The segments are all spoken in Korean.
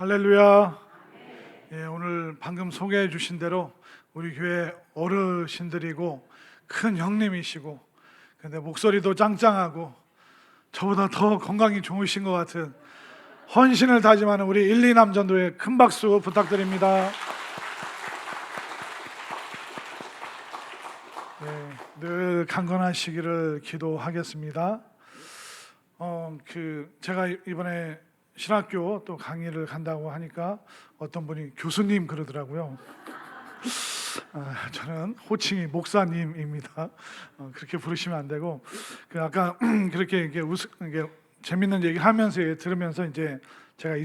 할렐루야. 오늘 방금 소개해 주신 대로 우리 교회 어르신들이고 큰 형님이시고, 근데 목소리도 짱짱하고 저보다 더 건강이 좋으신 것 같은 헌신을 다짐하는 우리 1, 2남 전도회 큰 박수 부탁드립니다. 늘 강건하시기를 기도하겠습니다. 제가 이번에 신학교 또 강의를 간다고 하니까 어떤 분이 교수님 그러더라고요. 저는 호칭이 목사님입니다. 그렇게 부르시면 안 되고, 아까 그렇게 이게 재밌는 얘기 하면서 들으면서 이제 제가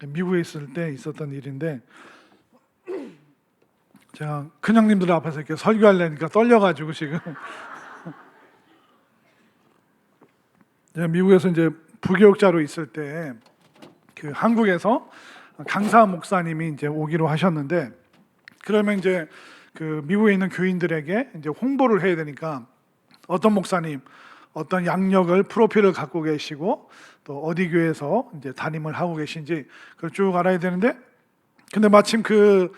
미국에 있을 때 있었던 일인데, 제가 큰형님들 앞에서 이렇게 설교하려니까 떨려가지고 지금 제가 미국에서 이제 부교육자로 있을 때 한국에서 강사 목사님이 이제 오기로 하셨는데, 그러면 이제 미국에 있는 교인들에게 이제 홍보를 해야 되니까 어떤 목사님, 어떤 양력을 프로필을 갖고 계시고 또 어디 교회에서 이제 담임을 하고 계신지 그걸 쭉 알아야 되는데, 근데 마침 그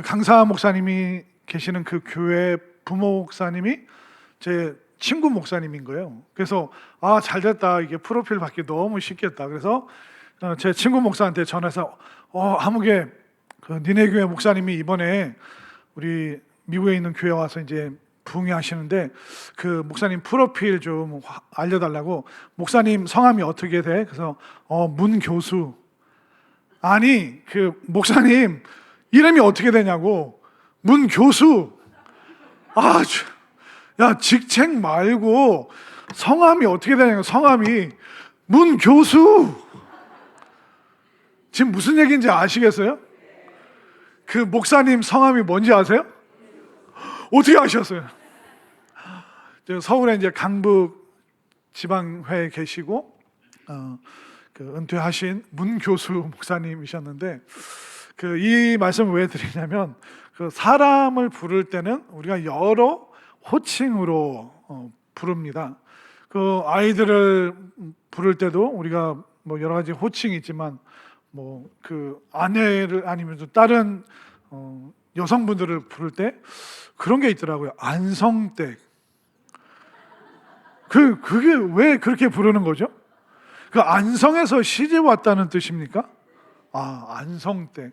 강사 목사님이 계시는 그 교회 부모 목사님이 제 친구 목사님인 거예요. 그래서 잘 됐다, 이게 프로필 받기 너무 쉽겠다. 그래서 제 친구 목사한테 전화해서 아무개 니네 교회 목사님이 이번에 우리 미국에 있는 교회 와서 이제 부흥회하시는데 그 목사님 프로필 좀 알려달라고. 목사님 성함이 어떻게 돼? 그래서 문교수. 아니, 그 목사님 이름이 어떻게 되냐고. 문교수. 야, 직책 말고 성함이 어떻게 되냐고. 성함이 문교수. 지금 무슨 얘기인지 아시겠어요? 그 목사님 성함이 뭔지 아세요? 어떻게 아셨어요? 서울에 이제 강북 지방회에 계시고 은퇴하신 문교수 목사님이셨는데, 이 말씀을 왜 드리냐면, 사람을 부를 때는 우리가 여러 호칭으로 부릅니다. 아이들을 부를 때도 우리가 뭐 여러 가지 호칭이 있지만, 아내를 아니면 다른 여성분들을 부를 때 그런 게 있더라고요. 안성댁. 그게 왜 그렇게 부르는 거죠? 안성에서 시집 왔다는 뜻입니까? 안성댁.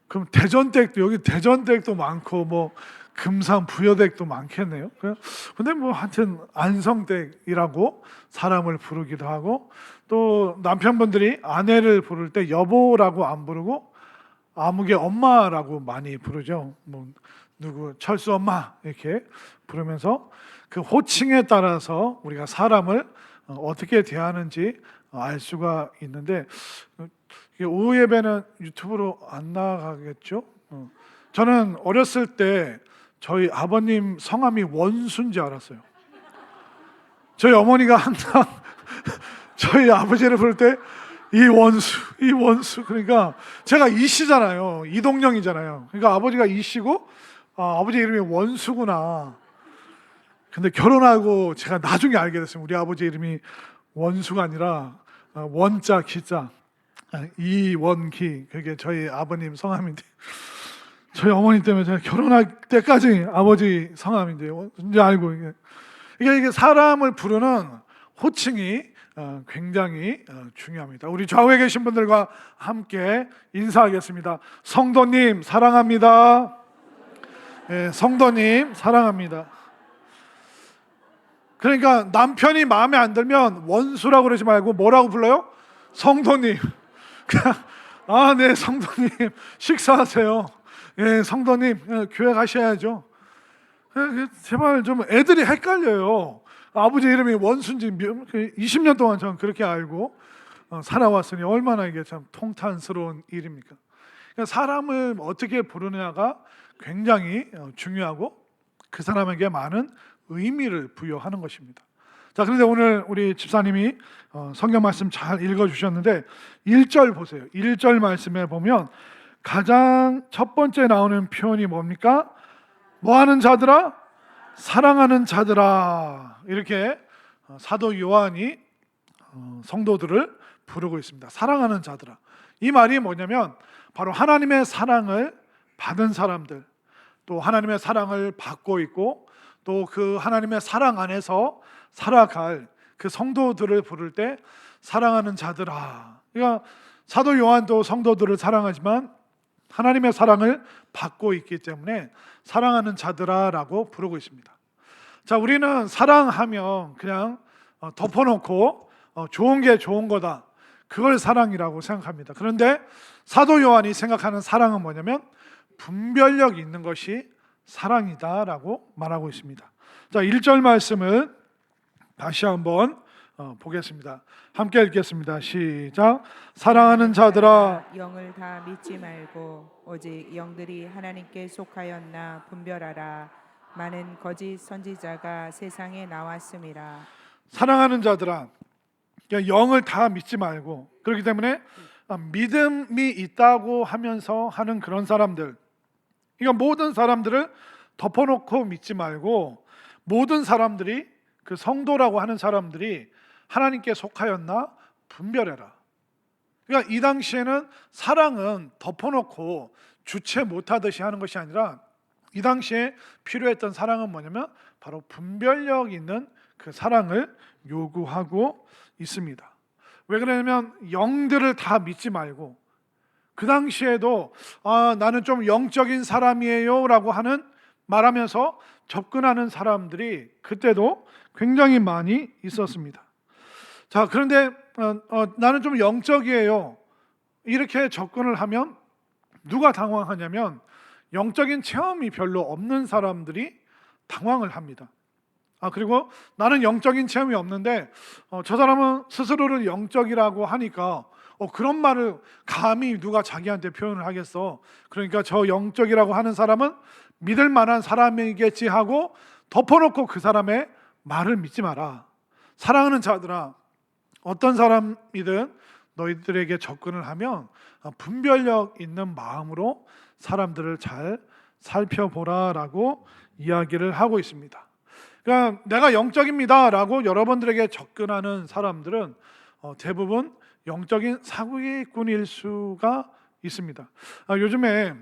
그럼 대전댁도, 여기 대전댁도 많고 금산 부여댁도 많겠네요. 근데 하여튼 안성댁이라고 사람을 부르기도 하고, 또 남편분들이 아내를 부를 때 여보라고 안 부르고 아무개 엄마라고 많이 부르죠. 누구 철수 엄마 이렇게 부르면서 그 호칭에 따라서 우리가 사람을 어떻게 대하는지 알 수가 있는데, 오후 예배는 유튜브로 안 나가겠죠? 저는 어렸을 때 저희 아버님 성함이 원수인지 알았어요. 저희 어머니가 항상 저희 아버지를 부를 때 이원수. 그러니까 제가 이씨잖아요. 이동영이잖아요. 그러니까 아버지가 이씨고 아버지 이름이 원수구나. 근데 결혼하고 제가 나중에 알게 됐어요. 우리 아버지 이름이 원수가 아니라 원자 기자 이원기, 그게 저희 아버님 성함인데, 저희 어머니 때문에 제가 결혼할 때까지 아버지 성함인데 이제 알고, 이게 사람을 부르는 호칭이 굉장히 중요합니다. 우리 좌우에 계신 분들과 함께 인사하겠습니다. 성도님 사랑합니다. 성도님 사랑합니다. 그러니까 남편이 마음에 안 들면 원수라고 그러지 말고 뭐라고 불러요? 성도님. 네, 성도님 식사하세요. 성도님 교회 가셔야죠. 제발 좀, 애들이 헷갈려요. 아버지 이름이 원수인지 20년 동안 저는 그렇게 알고 살아왔으니 얼마나 이게 참 통탄스러운 일입니까? 사람을 어떻게 부르느냐가 굉장히 중요하고 그 사람에게 많은 의미를 부여하는 것입니다. 자, 그런데 오늘 우리 집사님이 성경 말씀 잘 읽어주셨는데 1절 보세요. 1절 말씀에 보면 가장 첫 번째 나오는 표현이 뭡니까? 뭐하는 자들아? 사랑하는 자들아. 이렇게 사도 요한이 성도들을 부르고 있습니다. 사랑하는 자들아. 이 말이 뭐냐면 바로 하나님의 사랑을 받은 사람들, 또 하나님의 사랑을 받고 있고 또 그 하나님의 사랑 안에서 살아갈 그 성도들을 부를 때 사랑하는 자들아. 그러니까 사도 요한도 성도들을 사랑하지만 하나님의 사랑을 받고 있기 때문에 사랑하는 자들아라고 부르고 있습니다. 자, 우리는 사랑하면 그냥 덮어놓고 좋은 게 좋은 거다, 그걸 사랑이라고 생각합니다. 그런데 사도 요한이 생각하는 사랑은 뭐냐면 분별력 있는 것이 사랑이다라고 말하고 있습니다. 자, 1절 말씀을 다시 한번 보겠습니다. 함께 읽겠습니다. 시작. 사랑하는 자들아, 영을 다 믿지 말고 오직 영들이 하나님께 속하였나 분별하라. 많은 거짓 선지자가 세상에 나왔음이라. 사랑하는 자들아, 그러니까 영을 다 믿지 말고, 그렇기 때문에 믿음이 있다고 하면서 하는 그런 사람들, 그러니까 모든 사람들을 덮어놓고 믿지 말고 모든 사람들이, 그 성도라고 하는 사람들이 하나님께 속하였나 분별해라. 그러니까 이 당시에는 사랑은 덮어놓고 주체 못하듯이 하는 것이 아니라 이 당시에 필요했던 사랑은 뭐냐면 바로 분별력 있는 그 사랑을 요구하고 있습니다. 왜 그러냐면 영들을 다 믿지 말고, 그 당시에도 나는 좀 영적인 사람이에요 라고 말하면서 접근하는 사람들이 그때도 굉장히 많이 있었습니다. 자, 그런데 나는 좀 영적이에요 이렇게 접근을 하면 누가 당황하냐면 영적인 체험이 별로 없는 사람들이 당황을 합니다. 그리고 나는 영적인 체험이 없는데 저 사람은 스스로를 영적이라고 하니까 그런 말을 감히 누가 자기한테 표현을 하겠어. 그러니까 저 영적이라고 하는 사람은 믿을 만한 사람이겠지 하고 덮어놓고 그 사람의 말을 믿지 마라. 사랑하는 자들아, 어떤 사람이든 너희들에게 접근을 하면 분별력 있는 마음으로 사람들을 잘 살펴보라라고 이야기를 하고 있습니다. 그러니까 내가 영적입니다 라고 여러분들에게 접근하는 사람들은 대부분 영적인 사기꾼일 수가 있습니다. 요즘에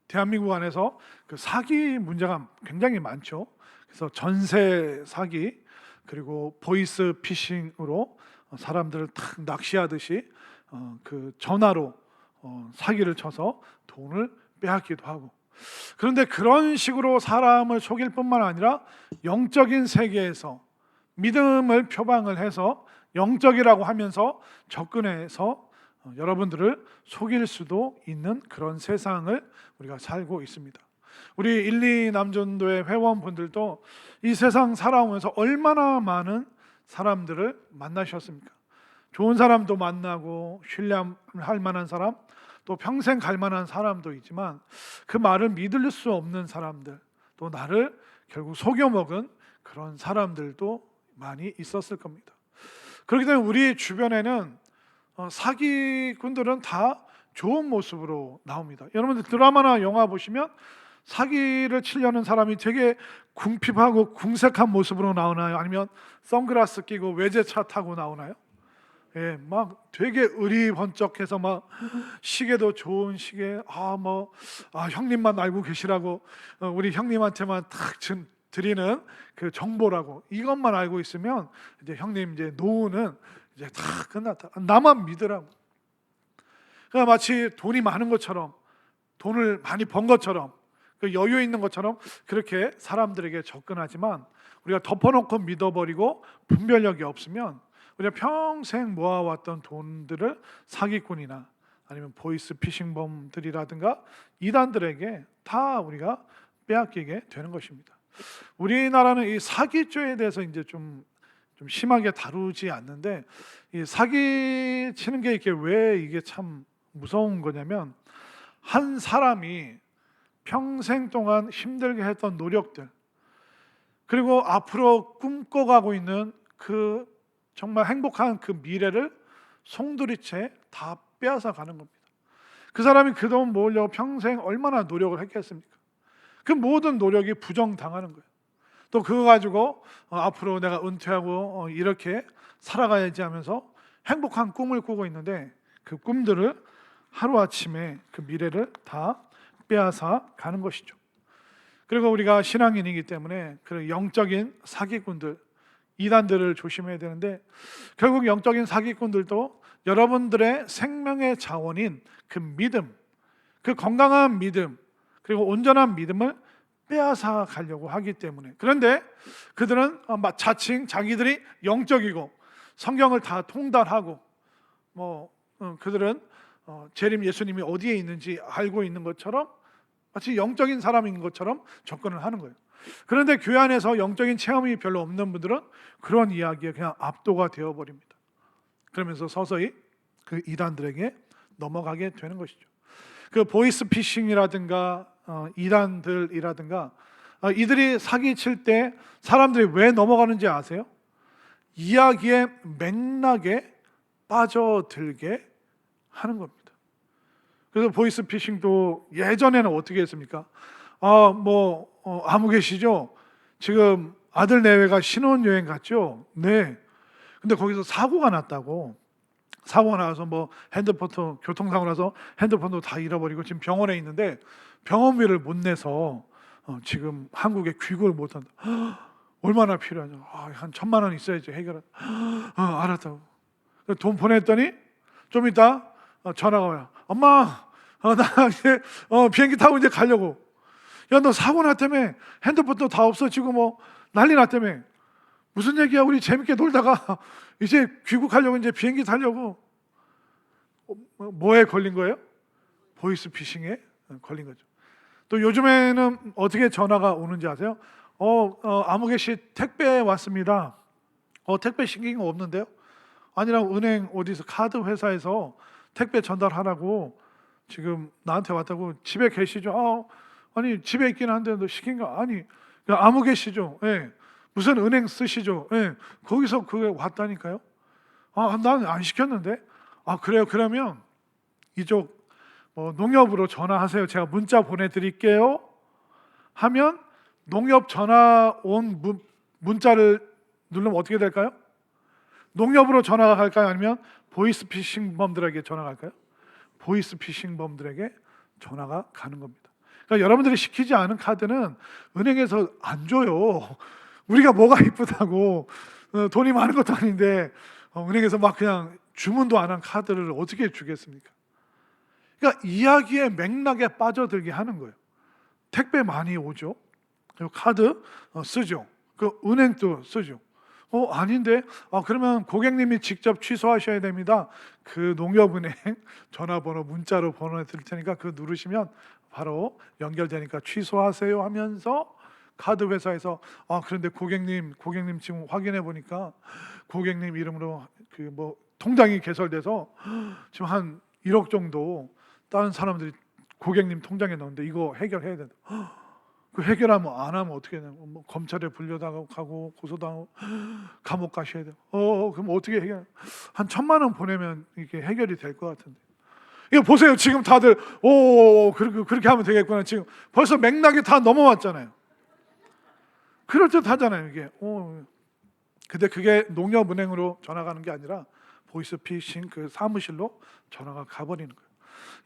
대한민국 안에서 그 사기 문제가 굉장히 많죠. 그래서 전세 사기, 그리고 보이스 피싱으로 사람들을 탁 낚시하듯이 그 전화로 사기를 쳐서 돈을 빼앗기도 하고, 그런데 그런 식으로 사람을 속일 뿐만 아니라 영적인 세계에서 믿음을 표방을 해서 영적이라고 하면서 접근해서 여러분들을 속일 수도 있는 그런 세상을 우리가 살고 있습니다. 우리 1, 2 남전도의 회원분들도 이 세상 살아오면서 얼마나 많은 사람들을 만나셨습니까? 좋은 사람도 만나고 신뢰할 만한 사람, 또 평생 갈 만한 사람도 있지만 그 말을 믿을 수 없는 사람들, 또 나를 결국 속여먹은 그런 사람들도 많이 있었을 겁니다. 그렇기 때문에 우리 주변에는 사기꾼들은 다 좋은 모습으로 나옵니다. 여러분들 드라마나 영화 보시면 사기를 치려는 사람이 되게 궁핍하고 궁색한 모습으로 나오나요? 아니면 선글라스 끼고 외제차 타고 나오나요? 예, 막 되게 의리번쩍해서 막 시계도 좋은 시계, 형님만 알고 계시라고 우리 형님한테만 탁 드리는 그 정보라고, 이것만 알고 있으면 이제 형님 이제 노후는 이제 다 끝났다. 나만 믿으라고. 그러니까 마치 돈이 많은 것처럼, 돈을 많이 번 것처럼, 그 여유 있는 것처럼 그렇게 사람들에게 접근하지만 우리가 덮어놓고 믿어버리고 분별력이 없으면 우리가 평생 모아왔던 돈들을 사기꾼이나 아니면 보이스 피싱범들이라든가 이단들에게 다 우리가 빼앗기게 되는 것입니다. 우리나라는 이 사기죄에 대해서 이제 좀 심하게 다루지 않는데, 이 사기 치는 게 왜 이게 참 무서운 거냐면 한 사람이 평생 동안 힘들게 했던 노력들, 그리고 앞으로 꿈꿔가고 있는 그 정말 행복한 그 미래를 송두리째 다 빼앗아 가는 겁니다. 그 사람이 그 돈 모으려고 평생 얼마나 노력을 했겠습니까? 그 모든 노력이 부정당하는 거예요. 또 그거 가지고 앞으로 내가 은퇴하고 이렇게 살아가야지 하면서 행복한 꿈을 꾸고 있는데 그 꿈들을 하루아침에 그 미래를 다 빼앗아 가는 것이죠. 그리고 우리가 신앙인이기 때문에 그 영적인 사기꾼들, 이단들을 조심해야 되는데 결국 영적인 사기꾼들도 여러분들의 생명의 자원인 그 믿음, 그 건강한 믿음, 그리고 온전한 믿음을 빼앗아 가려고 하기 때문에, 그런데 그들은 자칭 자기들이 영적이고 성경을 다 통달하고 그들은 재림 예수님이 어디에 있는지 알고 있는 것처럼 마치 영적인 사람인 것처럼 접근을 하는 거예요. 그런데 교회 안에서 영적인 체험이 별로 없는 분들은 그런 이야기에 그냥 압도가 되어버립니다. 그러면서 서서히 그 이단들에게 넘어가게 되는 것이죠. 그 보이스피싱이라든가 이단들이라든가 이들이 사기칠 때 사람들이 왜 넘어가는지 아세요? 이야기의 맥락에 빠져들게 하는 겁니다. 그래서 보이스피싱도 예전에는 어떻게 했습니까? 아무 계시죠? 지금 아들 내외가 신혼여행 갔죠? 네. 근데 거기서 사고가 났다고. 사고가 나서 핸드폰도 교통사고 나서 핸드폰도 다 잃어버리고 지금 병원에 있는데 병원비를 못 내서 지금 한국에 귀국을 못 한다. 얼마나 필요하냐? 한 1,000만 원 있어야지 해결. 알았다고. 돈 보냈더니 좀 이따 전화가 와요. 엄마, 나 이제 비행기 타고 이제 가려고. 야, 너 사고 났다며? 핸드폰도 다 없어지고 난리 났다며? 무슨 얘기야? 우리 재밌게 놀다가 이제 귀국하려고 이제 비행기 타려고. 뭐에 걸린 거예요? 보이스피싱에 걸린 거죠. 또 요즘에는 어떻게 전화가 오는지 아세요? 아무개 씨 택배 왔습니다. 택배 신긴 거 없는데요? 아니라 은행 어디서 카드 회사에서 택배 전달하라고 지금 나한테 왔다고. 집에 계시죠? 아니 집에 있긴 한데 너 시킨 거 아니 아무개 씨죠? 예. 무슨 은행 쓰시죠? 예. 거기서 그게 왔다니까요. 난 안 시켰는데. 그래요? 그러면 이쪽 농협으로 전화하세요. 제가 문자 보내드릴게요. 하면 농협 전화 온 문자를 누르면 어떻게 될까요? 농협으로 전화가 갈까요? 아니면 보이스피싱범들에게 전화가 갈까요? 보이스피싱범들에게 전화가 가는 겁니다. 그러니까 여러분들이 시키지 않은 카드는 은행에서 안 줘요. 우리가 뭐가 이쁘다고 돈이 많은 것도 아닌데 은행에서 막 그냥 주문도 안 한 카드를 어떻게 주겠습니까? 그러니까 이야기의 맥락에 빠져들게 하는 거예요. 택배 많이 오죠. 그리고 카드 쓰죠. 그 은행도 쓰죠. 아닌데? 그러면 고객님이 직접 취소하셔야 됩니다. 그 농협은행 전화번호 문자로 보내드릴 테니까 그거 누르시면 바로 연결되니까 취소하세요 하면서 카드 회사에서 그런데 고객님 지금 확인해 보니까 고객님 이름으로 통장이 개설돼서 지금 한 1억 정도 다른 사람들이 고객님 통장에 넣는데 이거 해결해야 된다. 그 해결하면 안 하면 어떻게 되냐? 검찰에 불려가고 고소당하고 감옥 가셔야 돼요. 그럼 어떻게 해결? 한 1,000만 원 보내면 이게 해결이 될 것 같은데. 이거 보세요. 지금 다들 그렇게 하면 되겠구나. 지금 벌써 맥락이 다 넘어왔잖아요. 그럴 듯 하잖아요. 이게. 근데 그게 농협은행으로 전화 가는 게 아니라 보이스피싱 그 사무실로 전화가 가버리는 거예요.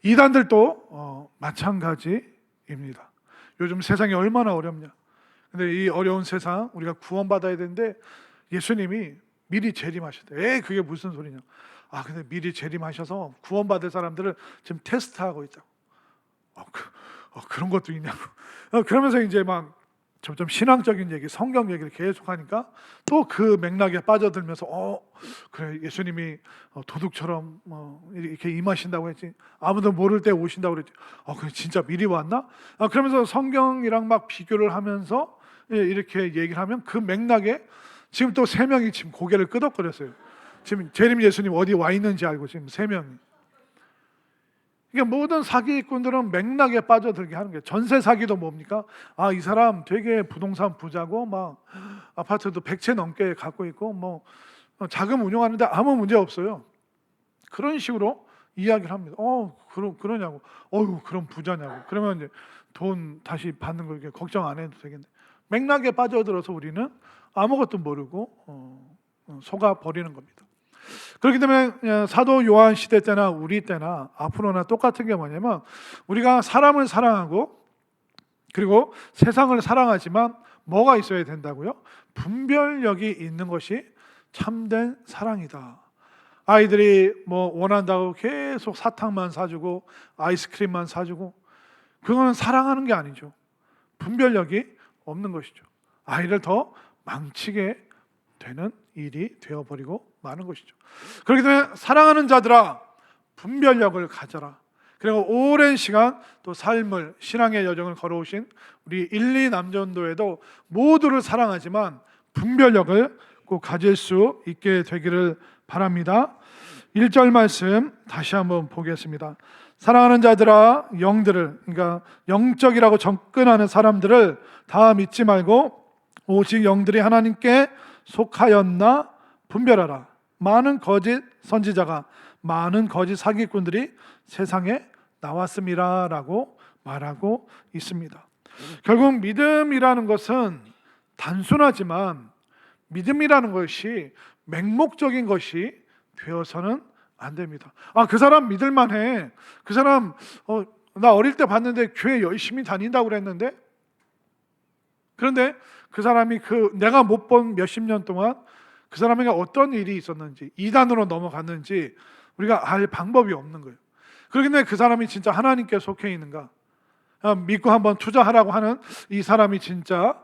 이단들도 마찬가지입니다. 요즘 세상이 얼마나 어렵냐. 근데 이 어려운 세상 우리가 구원받아야 되는데 예수님이 미리 재림하셨대. 그게 무슨 소리냐. 근데 미리 재림하셔서 구원받을 사람들을 지금 테스트하고 있다고. 그런 것도 있냐고. 그러면서 이제 막 점점 신앙적인 얘기, 성경 얘기를 계속하니까 또 그 맥락에 빠져들면서 그래 예수님이 도둑처럼 이렇게 임하신다고 했지. 아무도 모를 때 오신다고 그랬지. 그래 진짜 미리 왔나? 그러면서 성경이랑 막 비교를 하면서 이렇게 얘기를 하면 그 맥락에 지금 또 3명이 지금 고개를 끄덕거렸어요. 지금 재림 예수님 어디 와 있는지 알고 지금 3명이. 그러니까 모든 사기꾼들은 맥락에 빠져들게 하는 거예요. 전세 사기도 뭡니까? 이 사람 되게 부동산 부자고 막 아파트도 100채 넘게 갖고 있고 자금 운용하는데 아무 문제 없어요. 그런 식으로 이야기를 합니다. 그러냐고. 그럼 부자냐고. 그러면 이제 돈 다시 받는 거 이렇게 걱정 안 해도 되겠네. 맥락에 빠져들어서 우리는 아무것도 모르고 속아 버리는 겁니다. 그렇기 때문에 사도 요한 시대 때나 우리 때나 앞으로나 똑같은 게 뭐냐면 우리가 사람을 사랑하고 그리고 세상을 사랑하지만 뭐가 있어야 된다고요? 분별력이 있는 것이 참된 사랑이다. 아이들이 뭐 원한다고 계속 사탕만 사주고 아이스크림만 사주고 그거는 사랑하는 게 아니죠. 분별력이 없는 것이죠. 아이를 더 망치게 되는 일이 되어버리고 마는 것이죠. 그렇기 때문에 사랑하는 자들아 분별력을 가져라. 그리고 오랜 시간 또 삶을 신앙의 여정을 걸어오신 우리 1, 2 남전도에도 모두를 사랑하지만 분별력을 꼭 가질 수 있게 되기를 바랍니다. 1절 말씀 다시 한번 보겠습니다. 사랑하는 자들아 영들을, 그러니까 영적이라고 접근하는 사람들을 다 믿지 말고 오직 영들이 하나님께 속하였나 분별하라. 많은 거짓 선지자가, 많은 거짓 사기꾼들이 세상에 나왔습니다 라고 말하고 있습니다. 결국 믿음이라는 것은 단순하지만 믿음이라는 것이 맹목적인 것이 되어서는 안 됩니다. 그 사람 믿을만해. 그 사람 나 어릴 때 봤는데 교회 열심히 다닌다고 그랬는데, 그런데 그 사람이 내가 못 본 몇십 년 동안 그 사람에게 어떤 일이 있었는지, 이단으로 넘어갔는지 우리가 알 방법이 없는 거예요. 그렇기 때문에 그 사람이 진짜 하나님께 속해 있는가, 믿고 한번 투자하라고 하는 이 사람이 진짜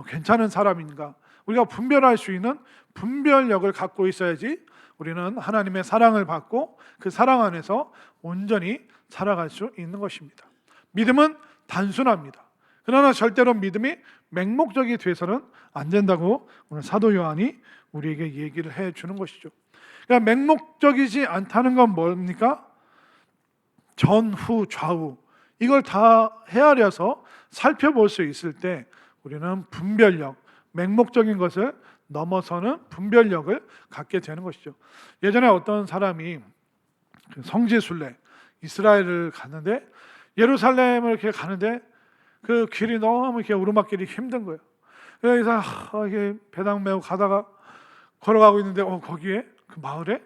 괜찮은 사람인가, 우리가 분별할 수 있는 분별력을 갖고 있어야지 우리는 하나님의 사랑을 받고 그 사랑 안에서 온전히 살아갈 수 있는 것입니다. 믿음은 단순합니다. 그러나 절대로 믿음이 맹목적이 돼서는 안 된다고 오늘 사도 요한이 우리에게 얘기를 해주는 것이죠. 그러니까 맹목적이지 않다는 건 뭡니까? 전, 후, 좌우 이걸 다 헤아려서 살펴볼 수 있을 때 우리는 분별력, 맹목적인 것을 넘어서는 분별력을 갖게 되는 것이죠. 예전에 어떤 사람이 성지순례 이스라엘을 갔는데, 예루살렘을 이렇게 가는데 그 길이 너무 이렇게 오르막길이 힘든 거예요. 그래서 이게 배당 메고 가다가 걸어가고 있는데 거기에 그 마을에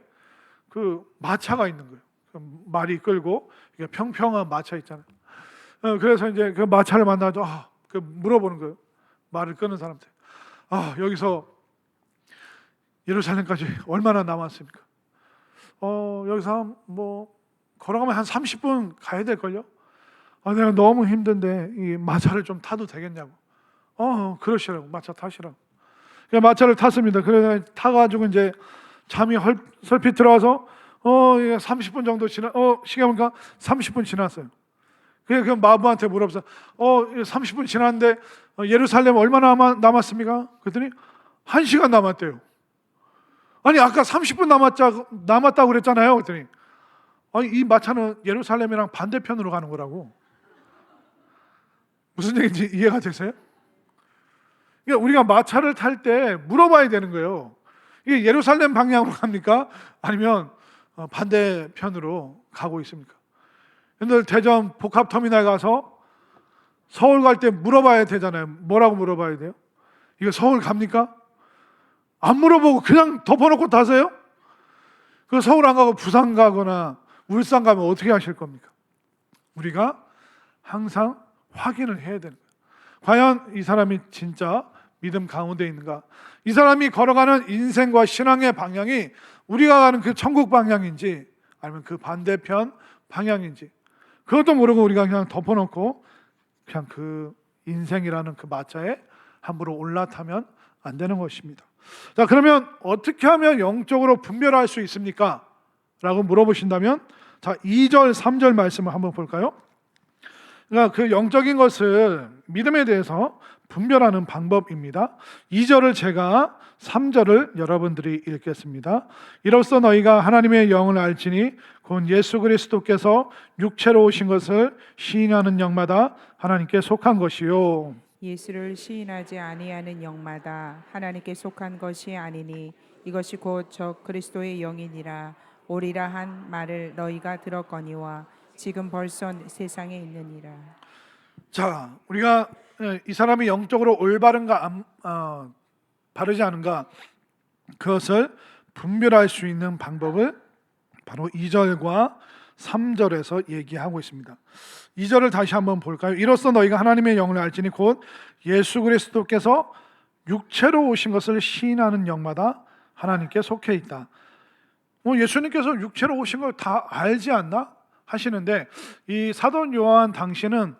그 마차가 있는 거예요. 그 말이 끌고 이게 평평한 마차 있잖아요. 그래서 이제 그 마차를 만나서 그 물어보는 거예요. 말을 끄는 사람들. 여기서 예루살렘까지 얼마나 남았습니까? 여기서 뭐 걸어가면 한 30분 가야 될걸요? 내가 너무 힘든데 이 마차를 좀 타도 되겠냐고. 그러시라고. 마차 타시라고. 그래서 마차를 탔습니다. 그래서 타가지고 이제 잠이 설핏 들어와서 30분 정도 시간 보니까 30분 지났어요. 그 마부한테 물어보서 30분 지났는데 예루살렘 얼마나 남았습니까? 그랬더니 1시간 남았대요. 아니 아까 30분 남았다고 그랬잖아요. 그랬더니 이 마차는 예루살렘이랑 반대편으로 가는 거라고. 무슨 얘기인지 이해가 되세요? 그러니까 우리가 마차를 탈 때 물어봐야 되는 거예요. 이게 예루살렘 방향으로 갑니까? 아니면 반대편으로 가고 있습니까? 근데 대전 복합터미널 가서 서울 갈 때 물어봐야 되잖아요. 뭐라고 물어봐야 돼요? 이거 서울 갑니까? 안 물어보고 그냥 덮어놓고 타세요? 그 서울 안 가고 부산 가거나 울산 가면 어떻게 하실 겁니까? 우리가 항상 확인을 해야 되는 거예요. 과연 이 사람이 진짜 믿음 가운데 있는가? 이 사람이 걸어가는 인생과 신앙의 방향이 우리가 가는 그 천국 방향인지 아니면 그 반대편 방향인지, 그것도 모르고 우리가 그냥 덮어놓고 그냥 그 인생이라는 그 마차에 함부로 올라타면 안 되는 것입니다. 자, 그러면 어떻게 하면 영적으로 분별할 수 있습니까? 라고 물어보신다면, 자, 2절, 3절 말씀을 한번 볼까요? 그러니까 그 영적인 것을 믿음에 대해서 분별하는 방법입니다. 2절을 제가 3절을 여러분들이 읽겠습니다. 이로써 너희가 하나님의 영을 알지니 곧 예수 그리스도께서 육체로 오신 것을 시인하는 영마다 하나님께 속한 것이요. 예수를 시인하지 아니하는 영마다 하나님께 속한 것이 아니니 이것이 곧 저 그리스도의 영이니라. 오리라 한 말을 너희가 들었거니와 지금 벌써 세상에 있느니라. 자, 우리가 이 사람이 영적으로 올바른가 바르지 않은가, 그것을 분별할 수 있는 방법을 바로 2절과 3절에서 얘기하고 있습니다. 2절을 다시 한번 볼까요? 이로써 너희가 하나님의 영을 알지니 곧 예수 그리스도께서 육체로 오신 것을 시인하는 영마다 하나님께 속해 있다. 예수님께서 육체로 오신 걸 다 알지 않나? 하시는데, 이 사도 요한 당시는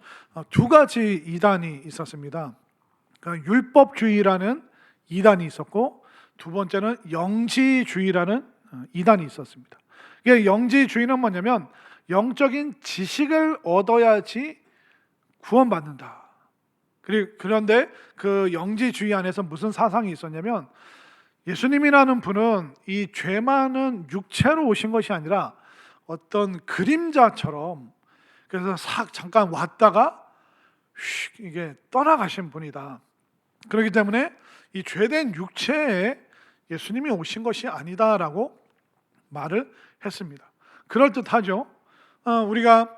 두 가지 이단이 있었습니다. 그러니까 율법주의라는 이단이 있었고, 두 번째는 영지주의라는 이단이 있었습니다. 이게 영지주의는 뭐냐면 영적인 지식을 얻어야지 구원받는다. 그런데 그 영지주의 안에서 무슨 사상이 있었냐면, 예수님이라는 분은 이 죄 많은 육체로 오신 것이 아니라 어떤 그림자처럼, 그래서 싹 잠깐 왔다가 이게 떠나가신 분이다. 그렇기 때문에 이 죄된 육체에 예수님이 오신 것이 아니다라고 말을 했습니다. 그럴듯하죠. 우리가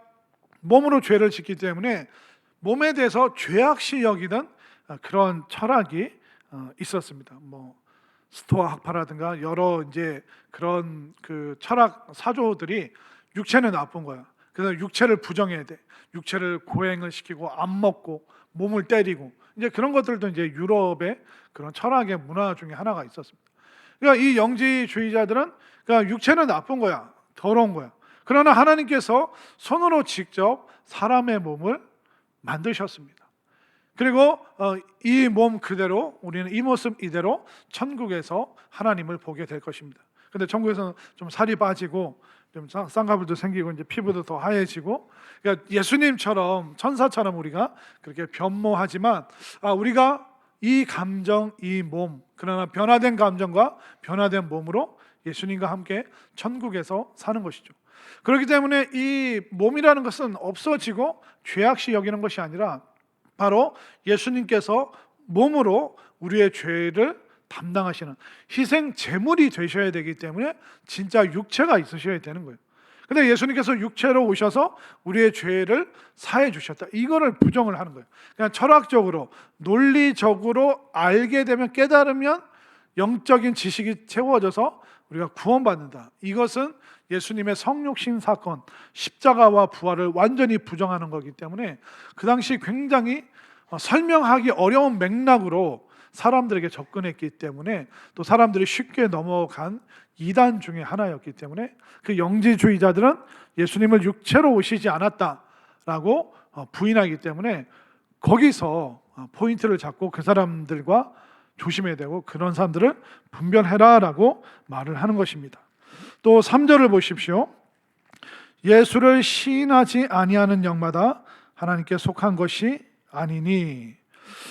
몸으로 죄를 짓기 때문에 몸에 대해서 죄악시 여기는 그런 철학이 있었습니다. 스토아 학파라든가 여러 이제 그런 그 철학 사조들이 육체는 나쁜 거야. 그래서 육체를 부정해야 돼. 육체를 고행을 시키고 안 먹고 몸을 때리고, 이제 그런 것들도 이제 유럽의 그런 철학의 문화 중에 하나가 있었습니다. 그러니까 이 영지주의자들은 그러니까 육체는 나쁜 거야, 더러운 거야. 그러나 하나님께서 손으로 직접 사람의 몸을 만드셨습니다. 그리고 이 몸 그대로, 우리는 이 모습 이대로 천국에서 하나님을 보게 될 것입니다. 근데 천국에서는 좀 살이 빠지고 좀 쌍꺼풀도 생기고 이제 피부도 더 하얘지고, 그러니까 예수님처럼 천사처럼 우리가 그렇게 변모하지만, 우리가 이 감정, 이 몸, 그러나 변화된 감정과 변화된 몸으로 예수님과 함께 천국에서 사는 것이죠. 그렇기 때문에 이 몸이라는 것은 없어지고 죄악시 여기는 것이 아니라 바로 예수님께서 몸으로 우리의 죄를 담당하시는 희생 제물이 되셔야 되기 때문에 진짜 육체가 있으셔야 되는 거예요. 근데 예수님께서 육체로 오셔서 우리의 죄를 사해 주셨다. 이거를 부정을 하는 거예요. 그냥 철학적으로, 논리적으로 알게 되면, 깨달으면 영적인 지식이 채워져서 우리가 구원받는다. 이것은 예수님의 성육신 사건, 십자가와 부활을 완전히 부정하는 거기 때문에 그 당시 굉장히 설명하기 어려운 맥락으로 사람들에게 접근했기 때문에, 또 사람들이 쉽게 넘어간 이단 중에 하나였기 때문에 그 영지주의자들은 예수님을 육체로 오시지 않았다라고 부인하기 때문에 거기서 포인트를 잡고 그 사람들과 조심해야 되고, 그런 사람들을 분별해라라고 말을 하는 것입니다. 또 3절을 보십시오. 예수를 시인하지 아니하는 영마다 하나님께 속한 것이 아니니.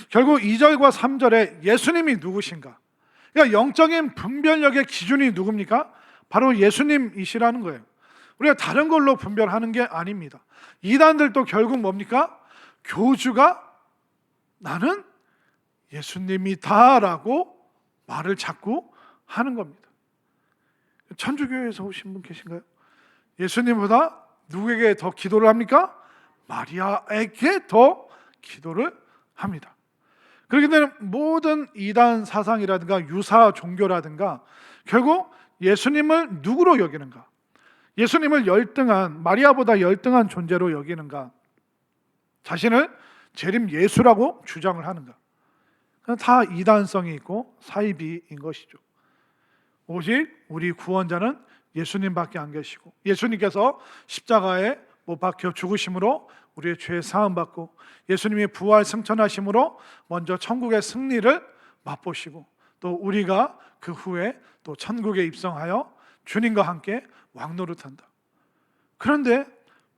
결국 2절과 3절에 예수님이 누구신가? 그러니까 영적인 분별력의 기준이 누굽니까? 바로 예수님이시라는 거예요. 우리가 다른 걸로 분별하는 게 아닙니다. 이단들도 결국 뭡니까? 교주가 나는 예수님이다라고 말을 자꾸 하는 겁니다. 천주교에서 오신 분 계신가요? 예수님보다 누구에게 더 기도를 합니까? 마리아에게 더 기도를 합니다. 그렇게 되는 모든 이단 사상이라든가 유사 종교라든가 결국 예수님을 누구로 여기는가? 예수님을 열등한, 마리아보다 열등한 존재로 여기는가? 자신을 재림 예수라고 주장을 하는가? 다 이단성이 있고 사이비인 것이죠. 오직 우리 구원자는 예수님밖에 안 계시고, 예수님께서 십자가에 못 박혀 죽으심으로 우리의 죄 사함 받고, 예수님이 부활 승천하심으로 먼저 천국의 승리를 맛보시고, 또 우리가 그 후에 또 천국에 입성하여 주님과 함께 왕노릇한다. 그런데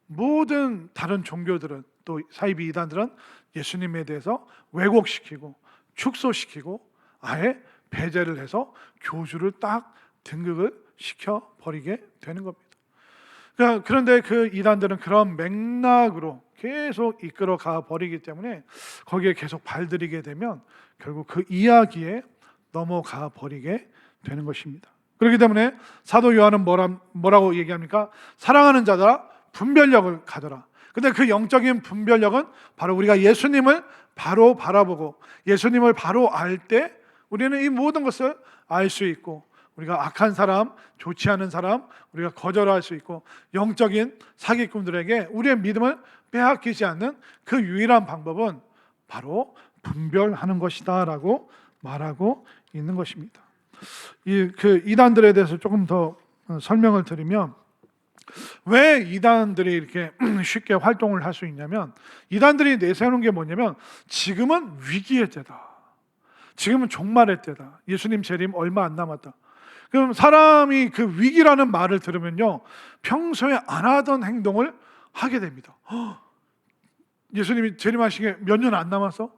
모든 다른 종교들은, 또 사이비 이단들은 예수님에 대해서 왜곡시키고 축소시키고 아예 배제를 해서 교주를 딱 등극을 시켜버리게 되는 겁니다. 그런데 그 이단들은 그런 맥락으로 계속 이끌어가 버리기 때문에 거기에 계속 발들이게 되면 결국 그 이야기에 넘어가 버리게 되는 것입니다. 그렇기 때문에 사도 요한은 뭐라고 얘기합니까? 사랑하는 자들아 분별력을 가져라. 근데 그 영적인 분별력은 바로 우리가 예수님을 바로 바라보고 예수님을 바로 알 때 우리는 이 모든 것을 알 수 있고, 우리가 악한 사람, 좋지 않은 사람 우리가 거절할 수 있고, 영적인 사기꾼들에게 우리의 믿음을 빼앗기지 않는 그 유일한 방법은 바로 분별하는 것이다라고 말하고 있는 것입니다. 이단들에 대해서 조금 더 설명을 드리면, 왜 이단들이 이렇게 쉽게 활동을 할 수 있냐면, 이단들이 내세우는 게 뭐냐면, 지금은 위기의 때다, 지금은 종말의 때다, 예수님 재림 얼마 안 남았다. 그럼 사람이 그 위기라는 말을 들으면요, 평소에 안 하던 행동을 하게 됩니다. 예수님이 재림하시게 몇 년 안 남았어?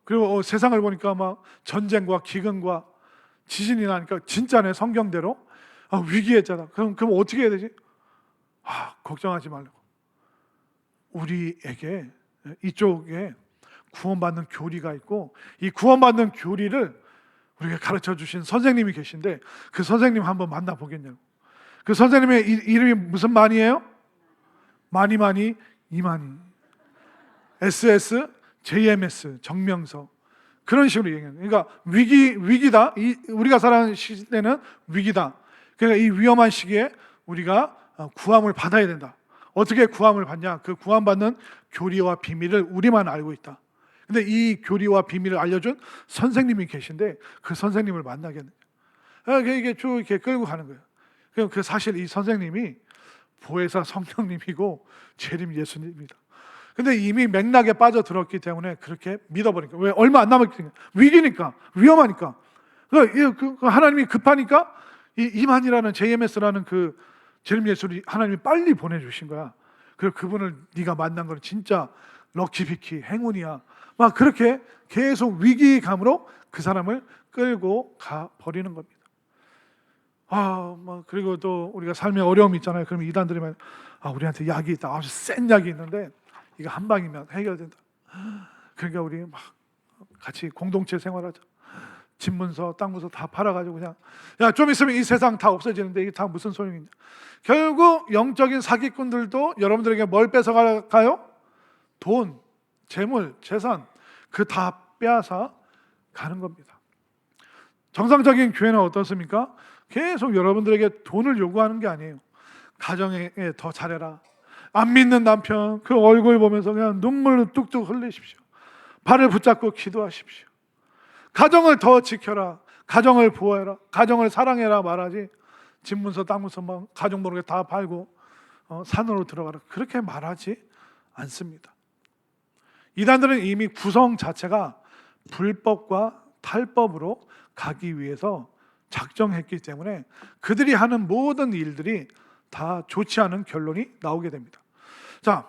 그리고 세상을 보니까 막 전쟁과 기근과 지진이 나니까 진짜네, 성경대로 위기의 때다. 그럼 어떻게 해야 되지? 걱정하지 말라고. 우리에게 이쪽에 구원받는 교리가 있고, 이 구원받는 교리를 우리가 가르쳐 주신 선생님이 계신데, 그 선생님 한번 만나보겠냐고. 그 선생님의 이름이 무슨 만이에요? 많이 이만희, SS, JMS, 정명서, 그런 식으로 얘기해요. 그러니까 위기다. 우리가 살아가는 시대는 위기다. 그러니까 이 위험한 시기에 우리가 구함을 받아야 된다. 어떻게 구함을 받냐? 그 구함받는 교리와 비밀을 우리만 알고 있다. 근데 이 교리와 비밀을 알려준 선생님이 계신데, 그 선생님을 만나겠네요. 이게 쭉 이렇게 끌고 가는 거예요. 그 사실 이 선생님이 보혜사 성령님이고 재림 예수님입니다. 근데 이미 맥락에 빠져들었기 때문에 그렇게 믿어버리니까. 왜? 얼마 안 남았으니까. 위기니까, 위험하니까. 하나님이 급하니까 이만이라는 JMS라는 그 재림 예수를 하나님이 빨리 보내주신 거야. 그리고 그분을 네가 만난 건 진짜 럭키비키, 행운이야. 막 그렇게 계속 위기감으로 그 사람을 끌고 가 버리는 겁니다. 그리고 또 우리가 삶에 어려움이 있잖아요. 그러면 이단들이 우리한테 약이 있다, 아주 센 약이 있는데 이거 한 방이면 해결된다. 그러니까 우리 막 같이 공동체 생활하자. 집문서, 땅문서 다 팔아가지고 그냥 좀 있으면 이 세상 다 없어지는데 이게 다 무슨 소용이냐. 결국 영적인 사기꾼들도 여러분들에게 뭘 뺏어가요? 돈, 재물, 재산, 그 다 빼앗아 가는 겁니다. 정상적인 교회는 어떻습니까? 계속 여러분들에게 돈을 요구하는 게 아니에요. 가정에 더 잘해라. 안 믿는 남편 그 얼굴 보면서 그냥 눈물을 뚝뚝 흘리십시오. 발을 붙잡고 기도하십시오. 가정을 더 지켜라. 가정을 보호해라. 가정을 사랑해라 말하지, 집문서 땅문서 막 가정 모르게 다 팔고 산으로 들어가라, 그렇게 말하지 않습니다. 이단들은 이미 구성 자체가 불법과 탈법으로 가기 위해서 작정했기 때문에 그들이 하는 모든 일들이 다 좋지 않은 결론이 나오게 됩니다. 자,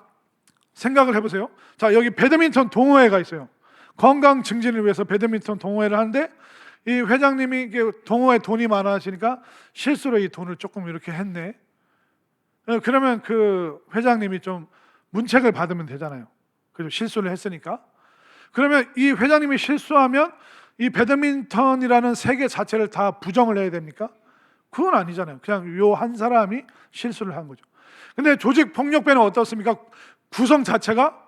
생각을 해보세요. 자, 여기 배드민턴 동호회가 있어요. 건강 증진을 위해서 배드민턴 동호회를 하는데, 이 회장님이 동호회 돈이 많아지니까 실수로 이 돈을 조금 이렇게 했네. 그러면 그 회장님이 좀 문책을 받으면 되잖아요. 그래서 실수를 했으니까. 그러면 이 회장님이 실수하면 이 배드민턴이라는 세계 자체를 다 부정을 해야 됩니까? 그건 아니잖아요. 그냥 요 한 사람이 실수를 한 거죠. 근데 조직폭력배는 어떻습니까? 구성 자체가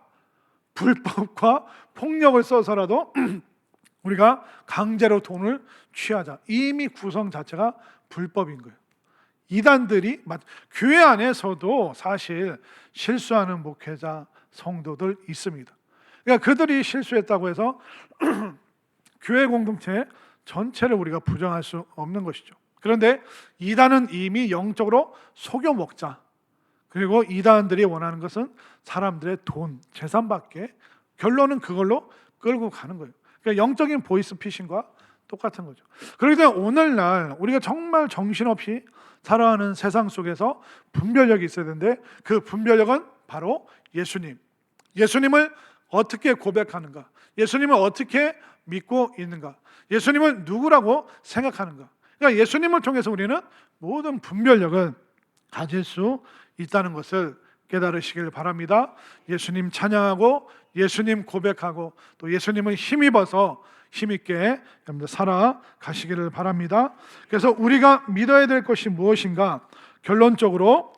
불법과 폭력을 써서라도 우리가 강제로 돈을 취하자. 이미 구성 자체가 불법인 거예요. 이단들이 교회 안에서도 사실 실수하는 목회자, 성도들 있습니다. 그러니까 그들이 실수했다고 해서 교회 공동체 전체를 우리가 부정할 수 없는 것이죠. 그런데 이단은 이미 영적으로 속여 먹자. 그리고 이단들이 원하는 것은 사람들의 돈, 재산밖에, 결론은 그걸로 끌고 가는 거예요. 그러니까 영적인 보이스피싱과 똑같은 거죠. 그렇기 때문에 오늘날 우리가 정말 정신없이 살아가는 세상 속에서 분별력이 있어야 되는데, 그 분별력은 바로 예수님. 예수님을 어떻게 고백하는가? 예수님을 어떻게 믿고 있는가? 예수님을 누구라고 생각하는가? 그러니까 예수님을 통해서 우리는 모든 분별력을 가질 수 있다는 것을 깨달으시길 바랍니다. 예수님 찬양하고 예수님 고백하고 또 예수님을 힘입어서 힘있게 여러분들 살아가시기를 바랍니다. 그래서 우리가 믿어야 될 것이 무엇인가? 결론적으로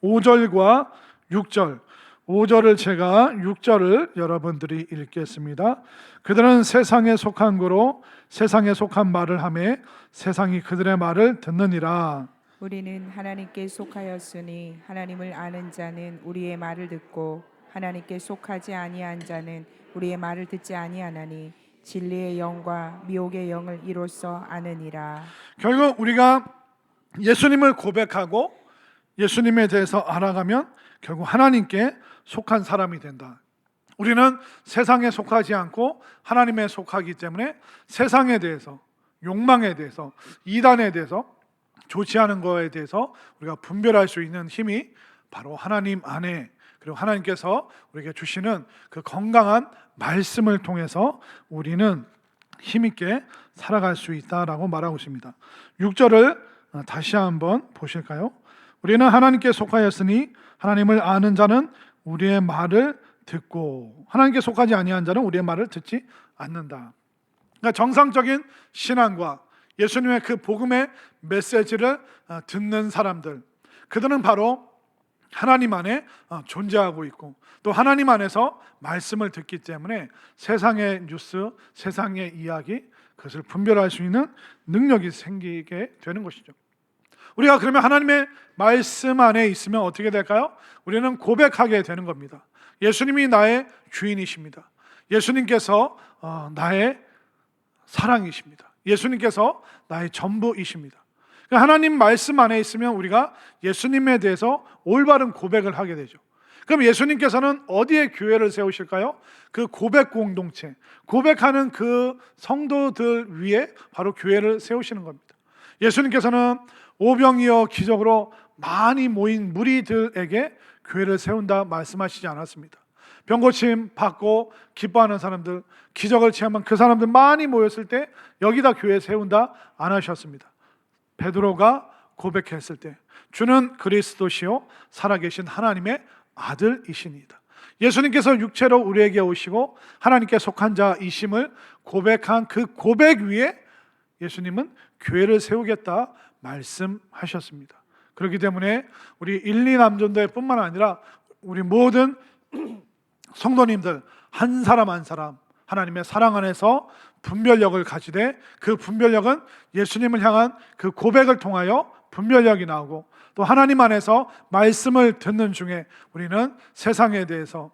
5절과 6절, 5절을 제가 6절을 여러분들이 읽겠습니다. 그들은 세상에 속한 거로 세상에 속한 말을 하며 세상이 그들의 말을 듣느니라. 우리는 하나님께 속하였으니 하나님을 아는 자는 우리의 말을 듣고 하나님께 속하지 아니한 자는 우리의 말을 듣지 아니하나니 진리의 영과 미혹의 영을 이로써 아느니라. 결국 우리가 예수님을 고백하고 예수님에 대해서 알아가면 결국 하나님께 속한 사람이 된다. 우리는 세상에 속하지 않고 하나님에 속하기 때문에 세상에 대해서, 욕망에 대해서, 이단에 대해서, 좋지 않은 거에 대해서 우리가 분별할 수 있는 힘이 바로 하나님 안에, 그리고 하나님께서 우리에게 주시는 그 건강한 말씀을 통해서 우리는 힘있게 살아갈 수 있다라고 말하고 있습니다. 6절을 다시 한번 보실까요? 우리는 하나님께 속하였으니 하나님을 아는 자는 우리의 말을 듣고 하나님께 속하지 아니한 자는 우리의 말을 듣지 않는다. 그러니까 정상적인 신앙과 예수님의 그 복음의 메시지를 듣는 사람들, 그들은 바로 하나님 안에 존재하고 있고 또 하나님 안에서 말씀을 듣기 때문에 세상의 뉴스, 세상의 이야기, 그것을 분별할 수 있는 능력이 생기게 되는 것이죠. 우리가 그러면 하나님의 말씀 안에 있으면 어떻게 될까요? 우리는 고백하게 되는 겁니다. 예수님이 나의 주인이십니다. 예수님께서 나의 사랑이십니다. 예수님께서 나의 전부이십니다. 하나님 말씀 안에 있으면 우리가 예수님에 대해서 올바른 고백을 하게 되죠. 그럼 예수님께서는 어디에 교회를 세우실까요? 그 고백 공동체, 고백하는 그 성도들 위에 바로 교회를 세우시는 겁니다. 예수님께서는 오병이어 기적으로 많이 모인 무리들에게 교회를 세운다 말씀하시지 않았습니다. 병고침 받고 기뻐하는 사람들, 기적을 체험한 그 사람들 많이 모였을 때 여기다 교회 세운다 안 하셨습니다. 베드로가 고백했을 때 주는 그리스도시요 살아계신 하나님의 아들이시니다. 예수님께서 육체로 우리에게 오시고 하나님께 속한 자이심을 고백한 그 고백 위에 예수님은 교회를 세우겠다 말씀하셨습니다. 그렇기 때문에 우리 1, 2 남전도회 뿐만 아니라 우리 모든 성도님들 한 사람 한 사람 하나님의 사랑 안에서 분별력을 가지되 그 분별력은 예수님을 향한 그 고백을 통하여 분별력이 나오고 또 하나님 안에서 말씀을 듣는 중에 우리는 세상에 대해서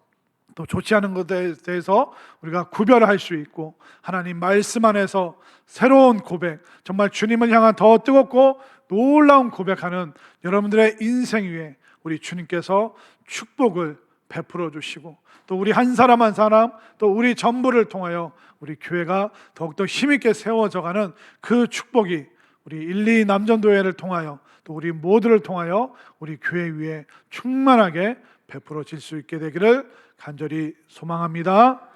또 좋지 않은 것에 대해서 우리가 구별할 수 있고 하나님 말씀 안에서 새로운 고백, 정말 주님을 향한 더 뜨겁고 놀라운 고백하는 여러분들의 인생 위에 우리 주님께서 축복을 베풀어 주시고 또 우리 한 사람 한 사람 또 우리 전부를 통하여 우리 교회가 더욱더 힘있게 세워져가는 그 축복이 우리 1, 2 남전도회를 통하여 또 우리 모두를 통하여 우리 교회 위에 충만하게 베풀어질 수 있게 되기를 간절히 소망합니다.